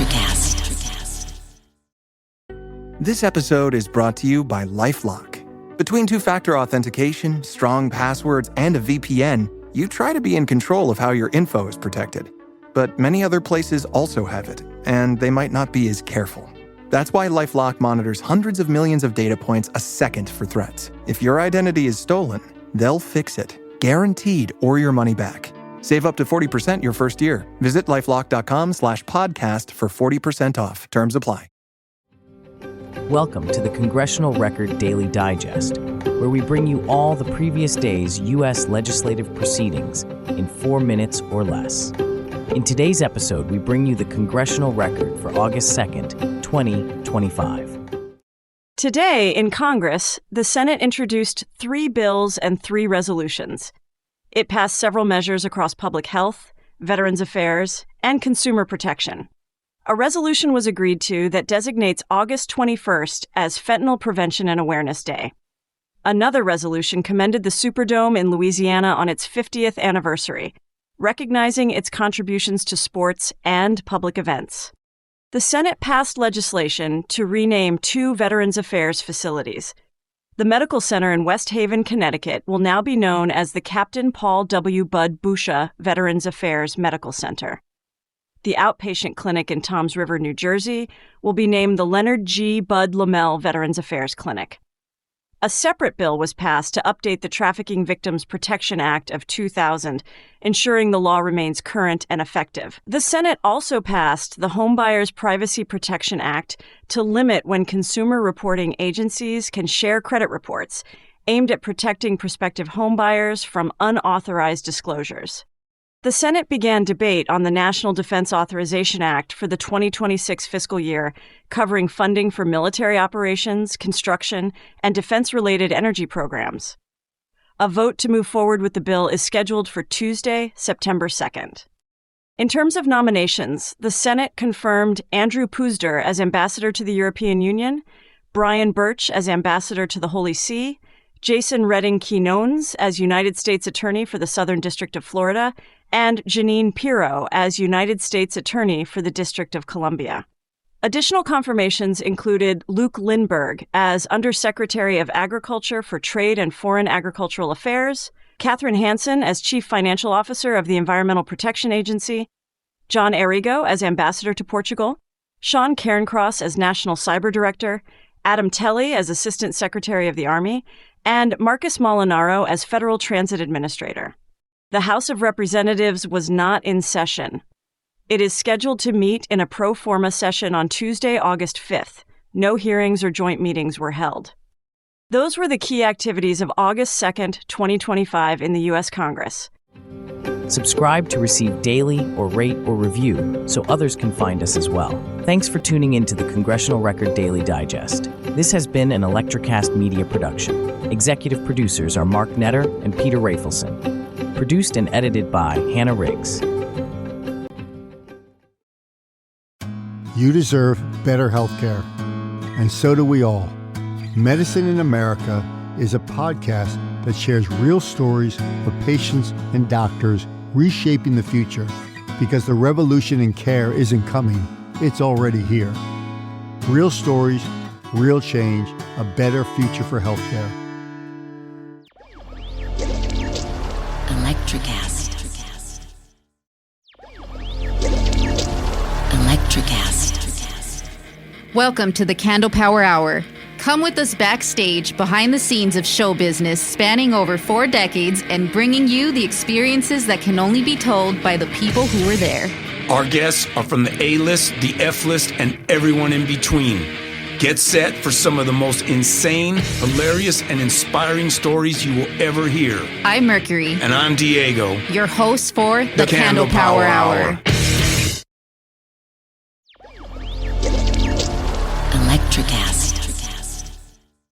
ElectraCast. This episode is brought to you by LifeLock. Between two-factor authentication, strong passwords, and a VPN, you try to be in control of how your info is protected. But many other places also have it, and they might not be as careful. That's why LifeLock monitors hundreds of millions of data points a second for threats. If your identity is stolen, they'll fix it, guaranteed, or your money back. Save up to 40% your first year. Visit lifelock.com/podcast for 40% off. Terms apply. Welcome to the Congressional Record Daily Digest, where we bring you all the previous day's U.S. legislative proceedings in 4 minutes or less. In today's episode, we bring you the Congressional Record for August 2nd, 2025. Today, in Congress, the Senate introduced 3 bills and 3 resolutions. It passed several measures across public health, veterans affairs, and consumer protection. A resolution was agreed to that designates August 21st as Fentanyl Prevention and Awareness Day. Another resolution commended the Superdome in Louisiana on its 50th anniversary, recognizing its contributions to sports and public events. The Senate passed legislation to rename 2 Veterans Affairs facilities. The Medical Center in West Haven, Connecticut will now be known as the Captain Paul W. Bud Busha Veterans Affairs Medical Center. The outpatient clinic in Toms River, New Jersey will be named the Leonard G. Bud Lamel Veterans Affairs Clinic. A separate bill was passed to update the Trafficking Victims Protection Act of 2000, ensuring the law remains current and effective. The Senate also passed the Homebuyers Privacy Protection Act to limit when consumer reporting agencies can share credit reports, aimed at protecting prospective homebuyers from unauthorized disclosures. The Senate began debate on the National Defense Authorization Act for the 2026 fiscal year, covering funding for military operations, construction, and defense-related energy programs. A vote to move forward with the bill is scheduled for Tuesday, September 2nd. In terms of nominations, the Senate confirmed Andrew Puzder as ambassador to the European Union, Brian Birch as ambassador to the Holy See, Jason Redding-Quinones as United States Attorney for the Southern District of Florida, and Janine Pirro as United States Attorney for the District of Columbia. Additional confirmations included Luke Lindbergh as Undersecretary of Agriculture for Trade and Foreign Agricultural Affairs, Catherine Hansen as Chief Financial Officer of the Environmental Protection Agency, John Arrigo as Ambassador to Portugal, Sean Cairncross as National Cyber Director, Adam Telly as Assistant Secretary of the Army, and Marcus Molinaro as Federal Transit Administrator. The House of Representatives was not in session. It is scheduled to meet in a pro forma session on Tuesday, August 5th. No hearings or joint meetings were held. Those were the key activities of August 2nd, 2025 in the U.S. Congress. Subscribe to receive daily or rate or review so others can find us as well. Thanks for tuning in to the Congressional Record Daily Digest. This has been an ElectraCast media production. Executive producers are Mark Netter and Peter Rafelson. Produced and edited by Hannah Riggs. You deserve better health care, and so do we all. Medicine in America is a podcast that shares real stories of patients and doctors reshaping the future, because the revolution in care isn't coming, it's already here. Real stories, real change, a better future for healthcare. ElectraCast. ElectraCast. Welcome to the Candle Power Hour. Come with us backstage behind the scenes of show business spanning over 4 decades and bringing you the experiences that can only be told by the people who were there. Our guests are from the A-list, the F-list, and everyone in between. Get set for some of the most insane, hilarious, and inspiring stories you will ever hear. I'm Mercury. And I'm Diego. Your hosts for the Candle Power Hour. ElectraCast.